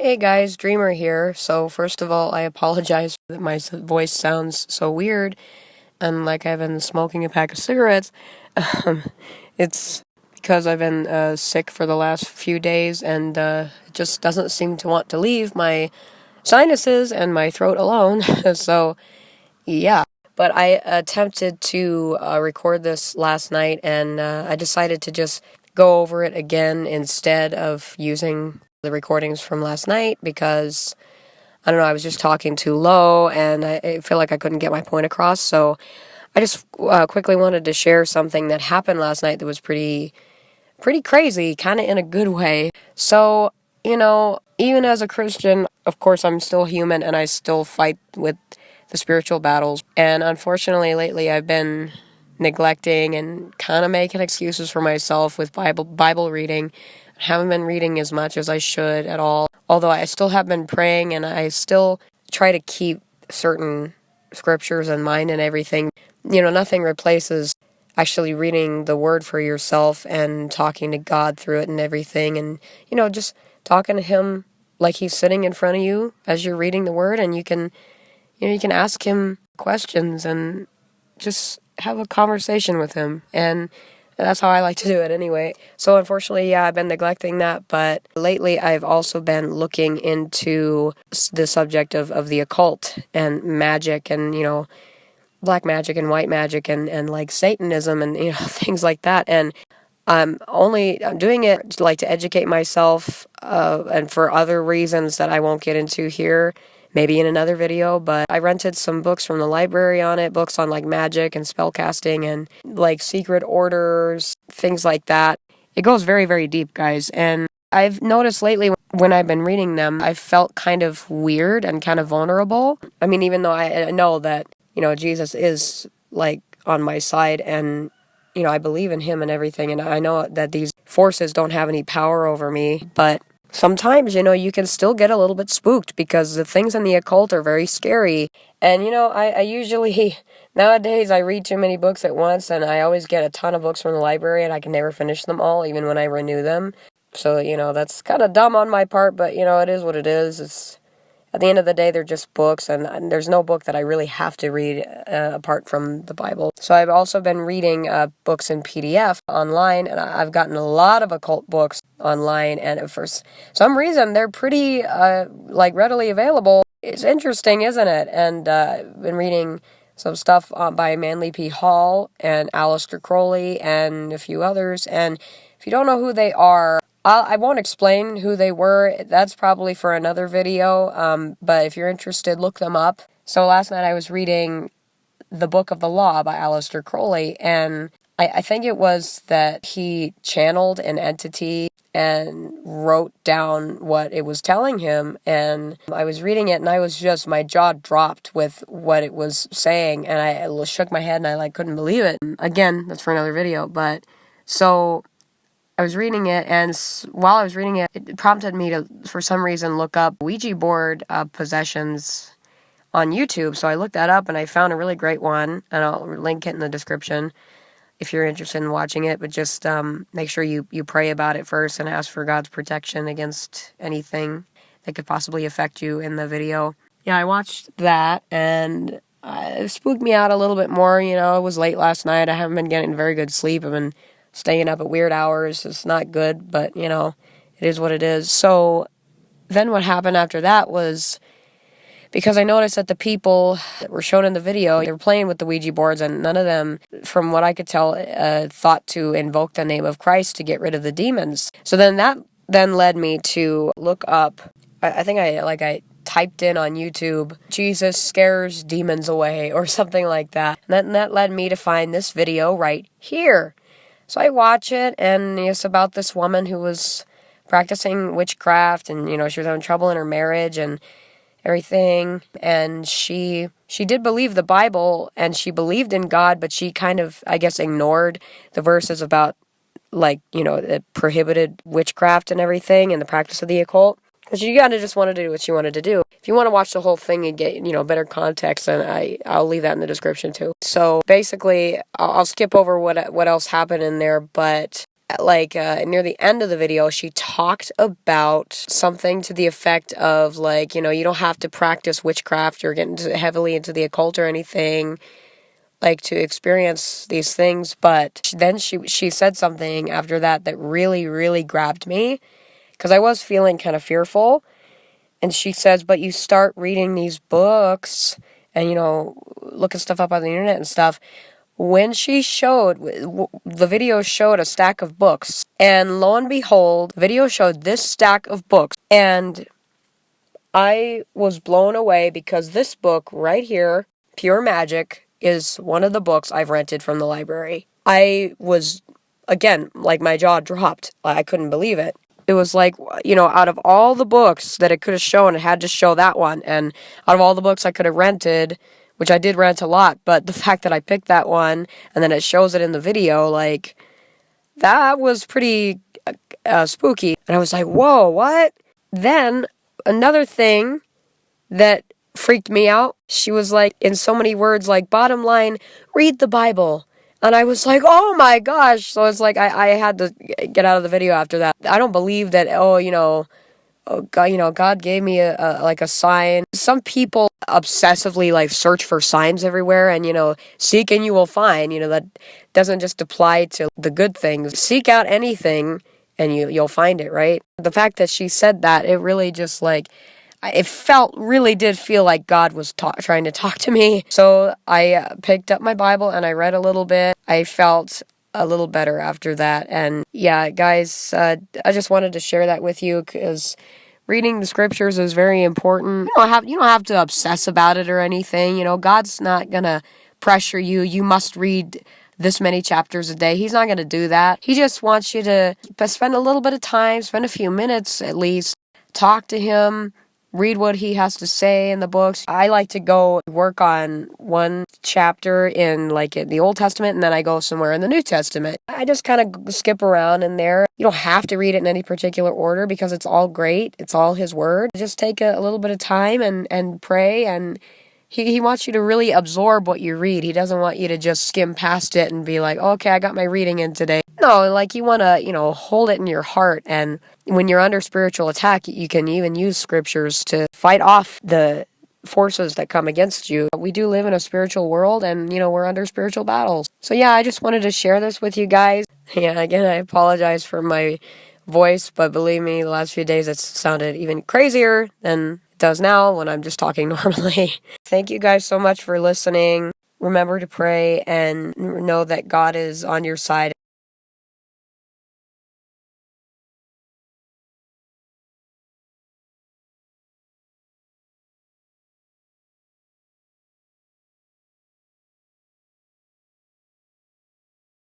Hey guys, Dreamer here. So first of all, I apologize that my voice sounds so weird and like I've been smoking a pack of cigarettes. It's because I've been sick for the last few days and it just doesn't seem to want to leave my sinuses and my throat alone. So yeah. But I attempted to record this last night and I decided to just go over it again instead of using the recordings from last night because, I don't know, I was just talking too low and I feel like I couldn't get my point across. So I just quickly wanted to share something that happened last night that was pretty crazy, kind of in a good way. So, even as a Christian, of course, I'm still human and I still fight with the spiritual battles. And unfortunately, lately I've been neglecting and kind of making excuses for myself with Bible reading. I haven't been reading as much as I should at all. Although I still have been praying and I still try to keep certain scriptures in mind and everything. Nothing replaces actually reading the word for yourself and talking to God through it and everything. And, just talking to him like he's sitting in front of you as you're reading the word, and you can ask him questions and just have a conversation with him. And that's how I like to do it anyway. So unfortunately, yeah, I've been neglecting that. But lately, I've also been looking into the subject of the occult and magic and, black magic and white magic and like Satanism and, things like that. And I'm doing it like to educate myself and for other reasons that I won't get into here, maybe in another video. But I rented some books from the library on it, books on like magic and spellcasting and like secret orders, things like that. It goes very, very deep, guys. And I've noticed lately when I've been reading them, I felt kind of weird and kind of vulnerable. I mean, even though I know that, Jesus is like on my side and I believe in him and everything, and I know that these forces don't have any power over me, but sometimes, you can still get a little bit spooked because the things in the occult are very scary. And, I usually, nowadays, I read too many books at once, and I always get a ton of books from the library, and I can never finish them all, even when I renew them. So, that's kind of dumb on my part, but, it is what it is. At the end of the day, they're just books, and there's no book that I really have to read apart from the Bible. So I've also been reading books in PDF online, and I've gotten a lot of occult books online, and for some reason, they're pretty, readily available. It's interesting, isn't it? And I've been reading some stuff by Manly P. Hall and Aleister Crowley and a few others, and if you don't know who they are, I won't explain who they were. That's probably for another video, but if you're interested, look them up. So last night I was reading The Book of the Law by Aleister Crowley, and I think it was that he channeled an entity and wrote down what it was telling him, and I was reading it, and I was just, my jaw dropped with what it was saying, and I shook my head, and I couldn't believe it. Again, that's for another video, but so I was reading it, and while I was reading it, it prompted me to, for some reason, look up Ouija board possessions on YouTube. So I looked that up, and I found a really great one, and I'll link it in the description if you're interested in watching it. But just make sure you pray about it first and ask for God's protection against anything that could possibly affect you in the video. Yeah, I watched that, and it spooked me out a little bit more. It was late last night. I haven't been getting very good sleep. I've been staying up at weird hours. It's not good, but, it is what it is. So then what happened after that was, because I noticed that the people that were shown in the video, they were playing with the Ouija boards, and none of them, from what I could tell, thought to invoke the name of Christ to get rid of the demons. So then that led me to look up, I think I typed in on YouTube, Jesus scares demons away, or something like that. And that led me to find this video right here. So I watch it, and it's about this woman who was practicing witchcraft, and, she was having trouble in her marriage and everything. And she did believe the Bible, and she believed in God, but she kind of, I guess, ignored the verses about, the prohibited witchcraft and everything and the practice of the occult. Because she kind of just wanted to do what she wanted to do. If you want to watch the whole thing and get, better context, then I'll leave that in the description too. So basically, I'll skip over what else happened in there, but like near the end of the video, she talked about something to the effect of like, you know, you don't have to practice witchcraft or get heavily into the occult or anything, like to experience these things. But then she said something after that that really, really grabbed me, because I was feeling kind of fearful. And she says, but you start reading these books and, you know, looking stuff up on the internet and stuff. When she showed, the video showed a stack of books, and lo and behold, the video showed this stack of books, and I was blown away because this book right here, Pure Magic, is one of the books I've rented from the library. I was, again, like my jaw dropped. I couldn't believe it. It was like, you know, out of all the books that it could have shown, it had to show that one, and out of all the books I could have rented, which I did rent a lot, but the fact that I picked that one, and then it shows it in the video, like, that was pretty spooky. And I was like, whoa, what? Then, another thing that freaked me out, she was like, in so many words, like, bottom line, read the Bible. And I was like, oh my gosh. So it's like, I had to get out of the video after that. I don't believe that, God gave me a sign. Some people obsessively like search for signs everywhere, and, you know, seek and you will find. You know, that doesn't just apply to the good things. Seek out anything and you'll find it, right? The fact that she said that, it really just like, really did feel like God was trying to talk to me. So I picked up my Bible and I read a little bit. I felt a little better after that. And yeah, guys, I just wanted to share that with you, because reading the scriptures is very important. You don't have to obsess about it or anything. You know, God's not gonna pressure you. You must read this many chapters a day. He's not gonna do that. He just wants you to spend a little bit of time, spend a few minutes at least, talk to him, read what he has to say in the books. I like to go work on one chapter in the Old Testament, and then I go somewhere in the New Testament. I just kind of skip around in there. You don't have to read it in any particular order, because it's all great. It's all his word. Just take a little bit of time and pray, and he wants you to really absorb what you read. He doesn't want you to just skim past it and be like, oh, okay, I got my reading in today. No, like you want to, hold it in your heart. And when you're under spiritual attack, you can even use scriptures to fight off the forces that come against you. We do live in a spiritual world, and, we're under spiritual battles. So yeah, I just wanted to share this with you guys. Yeah, again, I apologize for my voice, but believe me, the last few days it's sounded even crazier than it does now when I'm just talking normally. Thank you guys so much for listening. Remember to pray and know that God is on your side.